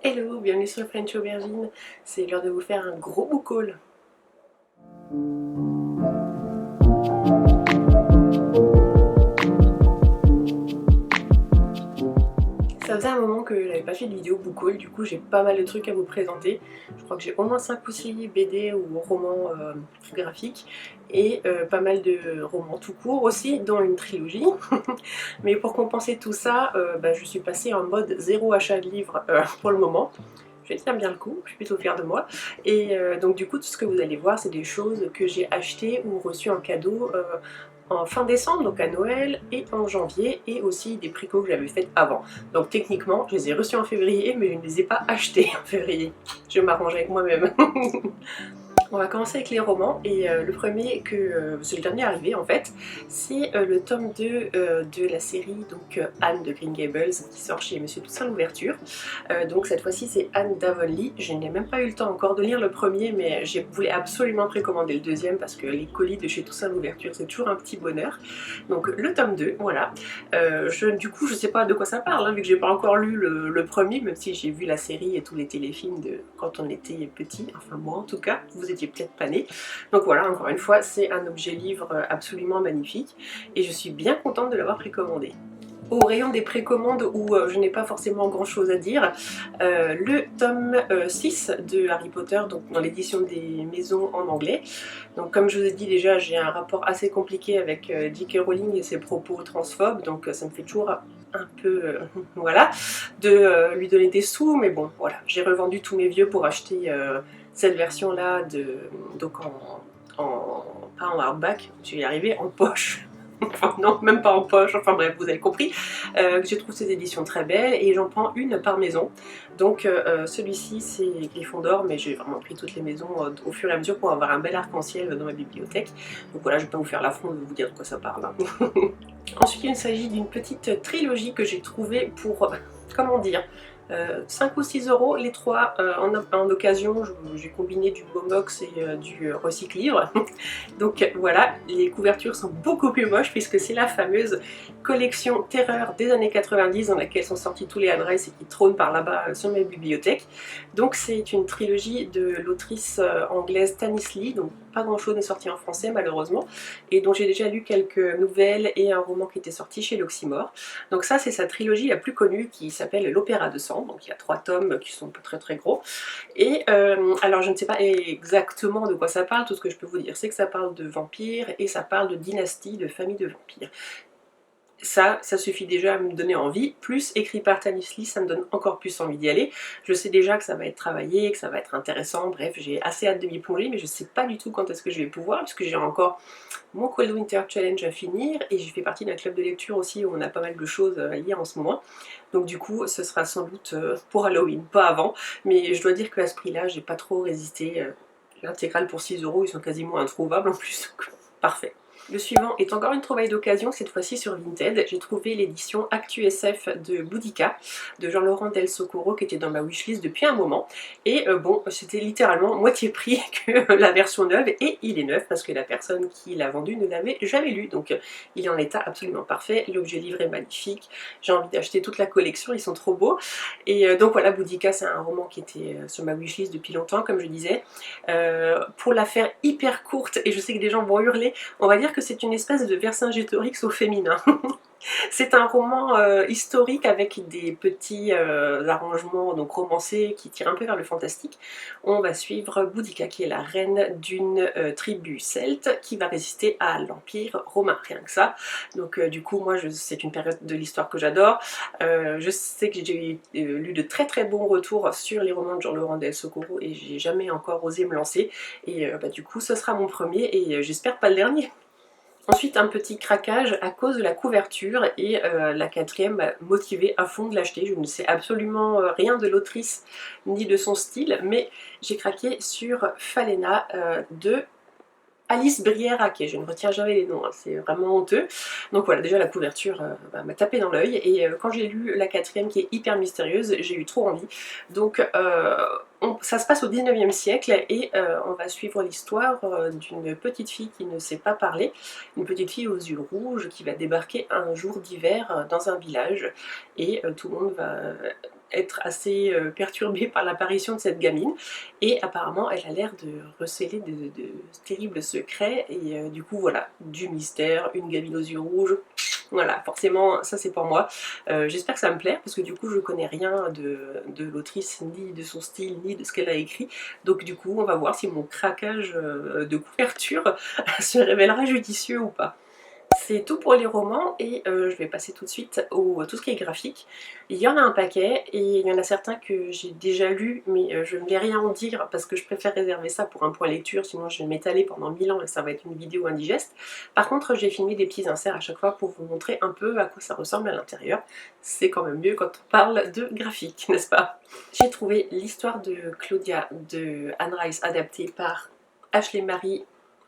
Hello, bienvenue sur French Aubergine. C'est l'heure de vous faire un gros book haul. Ça faisait un moment que je n'avais pas fait de vidéo book haul, du coup j'ai pas mal de trucs à vous présenter. Je crois que j'ai au moins 5 ou 6 BD ou romans graphiques et pas mal de romans tout court aussi, dont une trilogie. Mais pour compenser tout ça, je suis passée en mode zéro achat de livres pour le moment. Je tiens bien le coup, je suis plutôt fière de moi. Et donc du coup, tout ce que vous allez voir, c'est des choses que j'ai achetées ou reçues en cadeau en fin décembre, donc à Noël, et en janvier, et aussi des précos que j'avais faites avant. Donc techniquement, je les ai reçus en février, mais je ne les ai pas achetés en février. Je m'arrange avec moi-même. On va commencer avec les romans et le premier c'est le dernier arrivé en fait, c'est le tome 2 de la série donc Anne de Green Gables qui sort chez Monsieur Toussaint l'ouverture. Donc cette fois-ci c'est Anne d'Avonlea. Je n'ai même pas eu le temps encore de lire le premier, mais je voulais absolument précommander le deuxième parce que les colis de chez Toussaint l'ouverture c'est toujours un petit bonheur. Donc le tome 2, voilà. Du coup je sais pas de quoi ça parle hein, vu que j'ai pas encore lu le premier, même si j'ai vu la série et tous les téléfilms de quand on était petit, enfin moi en tout cas, vous étiez peut-être pas nés. Donc voilà, encore une fois c'est un objet livre absolument magnifique et je suis bien contente de l'avoir précommandé. Au rayon des précommandes où je n'ai pas forcément grand chose à dire, le tome 6 de Harry Potter, donc dans l'édition des maisons en anglais. Donc comme je vous ai dit déjà, j'ai un rapport assez compliqué avec J.K. Rowling et ses propos transphobes, donc ça me fait toujours un peu, voilà, de lui donner des sous, mais bon, voilà, j'ai revendu tous mes vieux pour acheter cette version-là, donc pas en hardback, je vais y arriver, en poche. Enfin non, même pas en poche, enfin bref, vous avez compris, que je trouve ces éditions très belles et j'en prends une par maison. Donc celui-ci c'est Gryffondor, mais j'ai vraiment pris toutes les maisons au fur et à mesure pour avoir un bel arc-en-ciel dans ma bibliothèque. Donc voilà, je vais pas vous faire l'affront de vous dire de quoi ça parle. Hein. Ensuite il s'agit d'une petite trilogie que j'ai trouvée pour, comment dire, 5 ou 6 euros les trois en occasion. J'ai combiné du Bomox et du recycle-livre. Donc voilà, les couvertures sont beaucoup plus moches puisque c'est la fameuse collection Terreur des années 90 dans laquelle sont sortis tous les adresses et qui trônent par là-bas sur mes bibliothèques. Donc c'est une trilogie de l'autrice anglaise Tanis Lee, donc pas grand chose n'est sorti en français malheureusement, et dont j'ai déjà lu quelques nouvelles et un roman qui était sorti chez l'Oxymore. Donc ça c'est sa trilogie la plus connue qui s'appelle L'Opéra de sang, donc il y a 3 tomes qui sont pas très très gros. Et alors je ne sais pas exactement de quoi ça parle, tout ce que je peux vous dire c'est que ça parle de vampires et ça parle de dynastie, de famille de vampires. Ça suffit déjà à me donner envie, plus écrit par Tanis Lee, ça me donne encore plus envie d'y aller. Je sais déjà que ça va être travaillé, que ça va être intéressant, bref, j'ai assez hâte de m'y plonger, mais je sais pas du tout quand est-ce que je vais pouvoir, puisque j'ai encore mon Cold Winter Challenge à finir, et j'ai fait partie d'un club de lecture aussi où on a pas mal de choses à lire en ce moment. Donc du coup, ce sera sans doute pour Halloween, pas avant, mais je dois dire qu'à ce prix-là, j'ai pas trop résisté. L'intégrale pour 6 euros, ils sont quasiment introuvables en plus, donc parfait. Le suivant est encore une trouvaille d'occasion, cette fois-ci sur Vinted. J'ai trouvé l'édition Actu SF de Boudica, de Jean-Laurent Del Socorro, qui était dans ma wishlist depuis un moment. Et bon, c'était littéralement moitié prix que la version neuve, et il est neuf parce que la personne qui l'a vendu ne l'avait jamais lu. Donc il est en état absolument parfait, l'objet livre est magnifique, j'ai envie d'acheter toute la collection, ils sont trop beaux. Et donc voilà, Boudica, c'est un roman qui était sur ma wishlist depuis longtemps, comme je disais. Pour la faire hyper courte, et je sais que des gens vont hurler, on va dire que c'est une espèce de Vercingétorix au féminin. C'est un roman historique avec des petits arrangements donc romancés qui tirent un peu vers le fantastique. On va suivre Boudica qui est la reine d'une tribu celte qui va résister à l'Empire romain, rien que ça. Donc du coup moi c'est une période de l'histoire que j'adore. Je sais que j'ai lu de très très bons retours sur les romans de Jean-Laurent Del Socorro et j'ai jamais encore osé me lancer. Et du coup ce sera mon premier et j'espère pas le dernier. Ensuite un petit craquage à cause de la couverture et la quatrième m'a motivée à fond de l'acheter. Je ne sais absolument rien de l'autrice ni de son style, mais j'ai craqué sur Falena de Alice Brière-Raquet, je ne retiens jamais les noms, hein, c'est vraiment honteux. Donc voilà, déjà la couverture m'a tapé dans l'œil et quand j'ai lu la quatrième qui est hyper mystérieuse, j'ai eu trop envie. Donc ça se passe au 19e siècle et on va suivre l'histoire d'une petite fille qui ne sait pas parler, une petite fille aux yeux rouges qui va débarquer un jour d'hiver dans un village et tout le monde va être assez perturbée par l'apparition de cette gamine, et apparemment elle a l'air de recéler de terribles secrets, et du coup voilà, du mystère, une gamine aux yeux rouges. Voilà, forcément, ça c'est pour moi. J'espère que ça va me plaire, parce que du coup je connais rien de l'autrice, ni de son style, ni de ce qu'elle a écrit. Donc du coup, on va voir si mon craquage de couverture se révélera judicieux ou pas. C'est tout pour les romans, et je vais passer tout de suite à tout ce qui est graphique. Il y en a un paquet, et il y en a certains que j'ai déjà lus, mais je ne vais rien en dire parce que je préfère réserver ça pour un point lecture, sinon je vais m'étaler pendant 1000 ans et ça va être une vidéo indigeste. Par contre, j'ai filmé des petits inserts à chaque fois pour vous montrer un peu à quoi ça ressemble à l'intérieur. C'est quand même mieux quand on parle de graphique, n'est-ce pas? J'ai trouvé l'histoire de Claudia de Anne Rice adaptée par Ashley Marie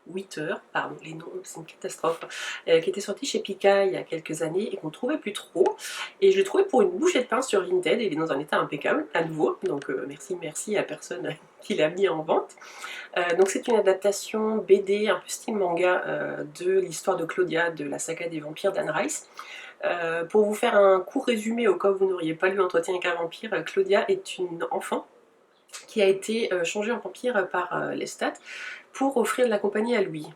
Witter, pardon, les noms c'est une catastrophe, qui était sorti chez Pika il y a quelques années et qu'on ne trouvait plus trop. Et je l'ai trouvé pour une bouchée de pain sur Vinted, et il est dans un état impeccable, à nouveau, donc merci à personne qui l'a mis en vente. Donc c'est une adaptation BD, un peu style manga, de l'histoire de Claudia, de la saga des vampires d'Anne Rice. Pour vous faire un court résumé au cas où vous n'auriez pas lu Entretien avec un vampire, Claudia est une enfant qui a été changée en vampire par Lestat pour offrir de la compagnie à lui.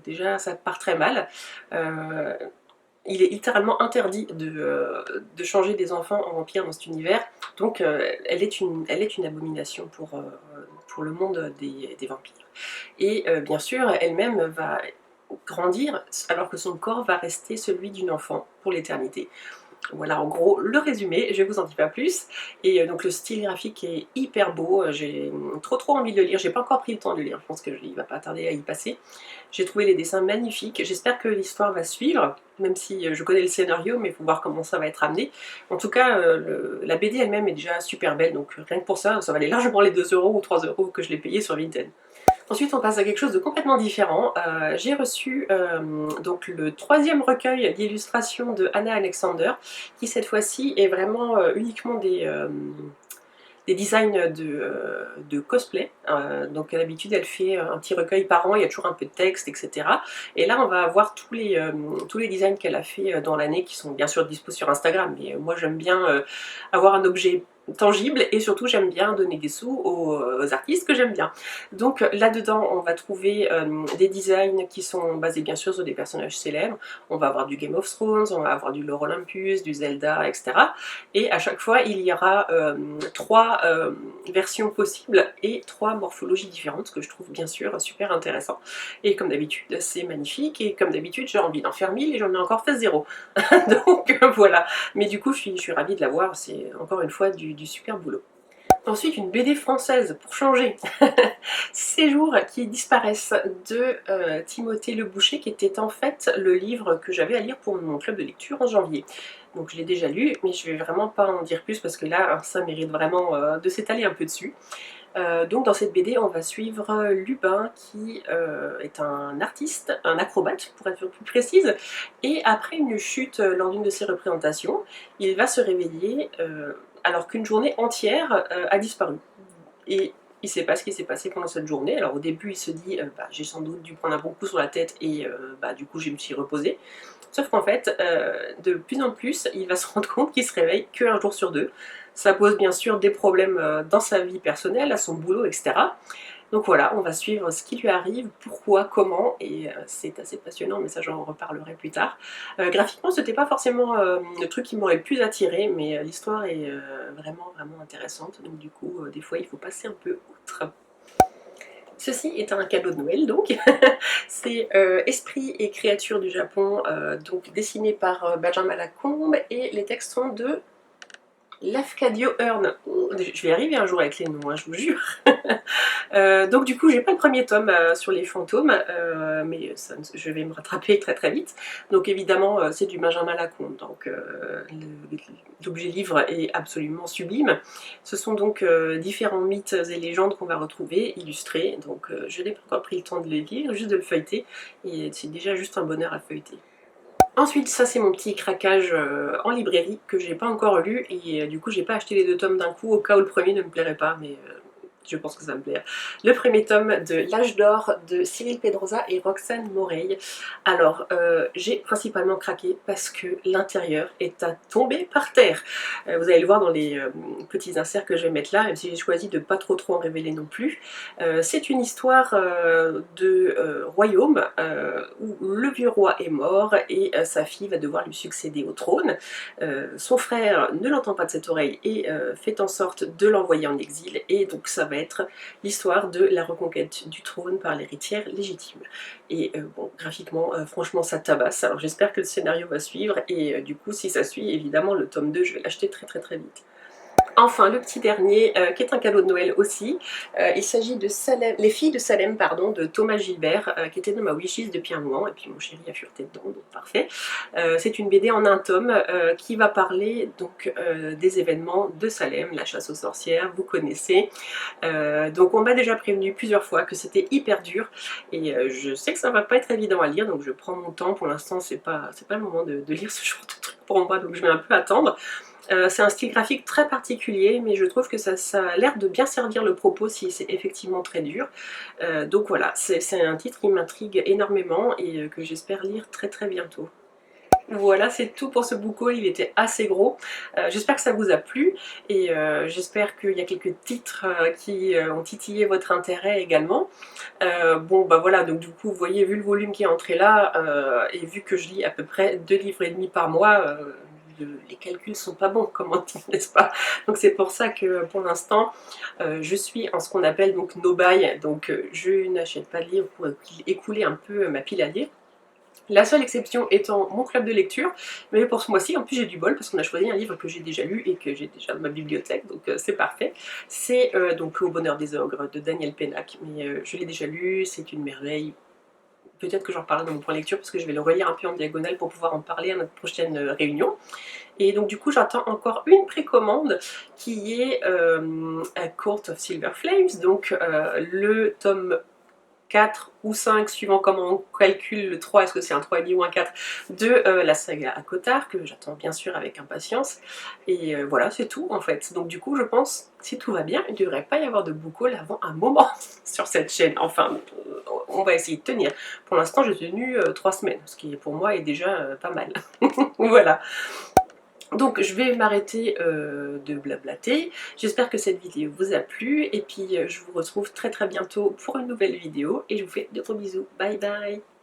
Déjà, ça part très mal. Il est littéralement interdit de changer des enfants en vampires dans cet univers, donc elle est une abomination pour le monde des vampires. Et bien sûr, elle-même va grandir alors que son corps va rester celui d'une enfant pour l'éternité. Voilà en gros le résumé, je vous en dis pas plus. Et donc le style graphique est hyper beau, j'ai trop envie de le lire, j'ai pas encore pris le temps de le lire, je pense qu'il va pas tarder à y passer. J'ai trouvé les dessins magnifiques, j'espère que l'histoire va suivre, même si je connais le scénario, mais il faut voir comment ça va être amené. En tout cas, la BD elle-même est déjà super belle, donc rien que pour ça, ça valait largement les 2 € ou 3 € que je l'ai payé sur Vinted. Ensuite, on passe à quelque chose de complètement différent. J'ai reçu donc le 3e recueil d'illustrations de Anna Alexander, qui cette fois-ci est vraiment uniquement des designs de cosplay. Donc à l'habitude elle fait un petit recueil par an, il y a toujours un peu de texte, etc. Et là on va avoir tous les designs qu'elle a fait dans l'année, qui sont bien sûr dispo sur Instagram, mais moi j'aime bien avoir un objet tangible, et surtout j'aime bien donner des sous aux artistes que j'aime bien. Donc là-dedans on va trouver des designs qui sont basés bien sûr sur des personnages célèbres. On va avoir du Game of Thrones, on va avoir du Lore Olympus, du Zelda, etc. Et à chaque fois il y aura 3 versions possibles et 3 morphologies différentes, ce que je trouve bien sûr super intéressant. Et comme d'habitude c'est magnifique, et comme d'habitude j'ai envie d'en faire 1000 et j'en ai encore fait 0. Donc voilà, mais du coup je suis ravie de l'avoir, c'est encore une fois du super boulot. Ensuite, une BD française pour changer, Séjours qui disparaissent de Timothée Le Boucher, qui était en fait le livre que j'avais à lire pour mon club de lecture en janvier. Donc je l'ai déjà lu, mais je vais vraiment pas en dire plus parce que là ça mérite vraiment de s'étaler un peu dessus. Donc dans cette BD on va suivre Lubin, qui est un artiste, un acrobate pour être plus précise, et après une chute lors d'une de ses représentations, il va se réveiller alors qu'une journée entière a disparu. Et il ne sait pas ce qui s'est passé pendant cette journée. Alors au début il se dit j'ai sans doute dû prendre un bon coup sur la tête, et du coup je me suis reposée. Sauf qu'en fait, de plus en plus, il va se rendre compte qu'il se réveille qu'un jour sur 2. Ça pose bien sûr des problèmes dans sa vie personnelle, à son boulot, etc. Donc voilà, on va suivre ce qui lui arrive, pourquoi, comment, et c'est assez passionnant, mais ça j'en reparlerai plus tard. Graphiquement, c'était pas forcément le truc qui m'aurait le plus attiré, mais l'histoire est vraiment intéressante, donc du coup, des fois il faut passer un peu outre. Ceci est un cadeau de Noël donc, c'est Esprit et créatures du Japon, donc dessiné par Benjamin Lacombe, et les textes sont de Lafcadio Hearn. Je vais y arriver un jour avec les noms, hein, je vous jure. Donc du coup j'ai pas le premier tome sur les fantômes, mais je vais me rattraper très vite. Donc évidemment c'est du Benjamin Lacombe, donc l'objet livre est absolument sublime. Ce sont donc différents mythes et légendes qu'on va retrouver illustrés, donc je n'ai pas encore pris le temps de les lire, juste de le feuilleter, et c'est déjà juste un bonheur à feuilleter. Ensuite, ça c'est mon petit craquage en librairie que j'ai pas encore lu, et du coup j'ai pas acheté les 2 tomes d'un coup au cas où le premier ne me plairait pas, mais je pense que ça va me plaire. Le premier tome de L'Âge d'Or de Cyril Pedrosa et Roxane Moreille. Alors, j'ai principalement craqué parce que l'intérieur est à tomber par terre. Vous allez le voir dans les petits inserts que je vais mettre là, même si j'ai choisi de pas trop en révéler non plus. C'est une histoire de royaume où le vieux roi est mort et sa fille va devoir lui succéder au trône. Son frère ne l'entend pas de cette oreille et fait en sorte de l'envoyer en exil, et donc ça va être l'histoire de la reconquête du trône par l'héritière légitime. Et bon, graphiquement, franchement ça tabasse, alors j'espère que le scénario va suivre, et du coup si ça suit, évidemment le tome 2 je vais l'acheter très vite. Enfin, le petit dernier, qui est un cadeau de Noël aussi, il s'agit de Salem, Les filles de Salem, pardon, de Thomas Gilbert, qui était dans ma wishlist depuis un moment, et puis mon chéri a fureté dedans, donc parfait. C'est une BD en un tome qui va parler donc des événements de Salem, la chasse aux sorcières, vous connaissez. Donc on m'a déjà prévenu plusieurs fois que c'était hyper dur, et je sais que ça va pas être évident à lire, donc je prends mon temps. Pour l'instant, c'est pas le moment de lire ce genre de truc pour moi, donc je vais un peu attendre. C'est un style graphique très particulier, mais je trouve que ça a l'air de bien servir le propos si c'est effectivement très dur. Donc voilà, c'est un titre qui m'intrigue énormément et que j'espère lire très bientôt. Voilà, c'est tout pour ce book haul, il était assez gros. J'espère que ça vous a plu, et j'espère qu'il y a quelques titres qui ont titillé votre intérêt également. Bon bah voilà, donc du coup vous voyez, vu le volume qui est entré là, et vu que je lis à peu près 2 livres et demi par mois, les calculs sont pas bons, comme on dit, n'est-ce pas? Donc c'est pour ça que pour l'instant je suis en ce qu'on appelle donc no buy, donc je n'achète pas de livres pour écouler un peu ma pile à lire. La seule exception étant mon club de lecture, mais pour ce mois-ci, en plus j'ai du bol parce qu'on a choisi un livre que j'ai déjà lu et que j'ai déjà dans ma bibliothèque, donc c'est parfait. C'est donc Au bonheur des ogres de Daniel Pennac, mais je l'ai déjà lu, c'est une merveille. Peut-être que j'en reparlerai dans mon point lecture parce que je vais le relire un peu en diagonale pour pouvoir en parler à notre prochaine réunion. Et donc du coup j'attends encore une précommande qui est A Court of Silver Flames, donc le tome 4 ou 5, suivant comment on calcule le 3, est-ce que c'est un 3,5 ou un 4, de la saga Akotar, que j'attends bien sûr avec impatience. Et voilà, c'est tout en fait. Donc du coup, je pense, si tout va bien, il ne devrait pas y avoir de book haul avant un moment sur cette chaîne. Enfin, on va essayer de tenir. Pour l'instant, j'ai tenu 3 semaines, ce qui pour moi est déjà pas mal. Voilà. Donc je vais m'arrêter de blablater. J'espère que cette vidéo vous a plu, et puis je vous retrouve très bientôt pour une nouvelle vidéo, et je vous fais de gros bisous. Bye bye.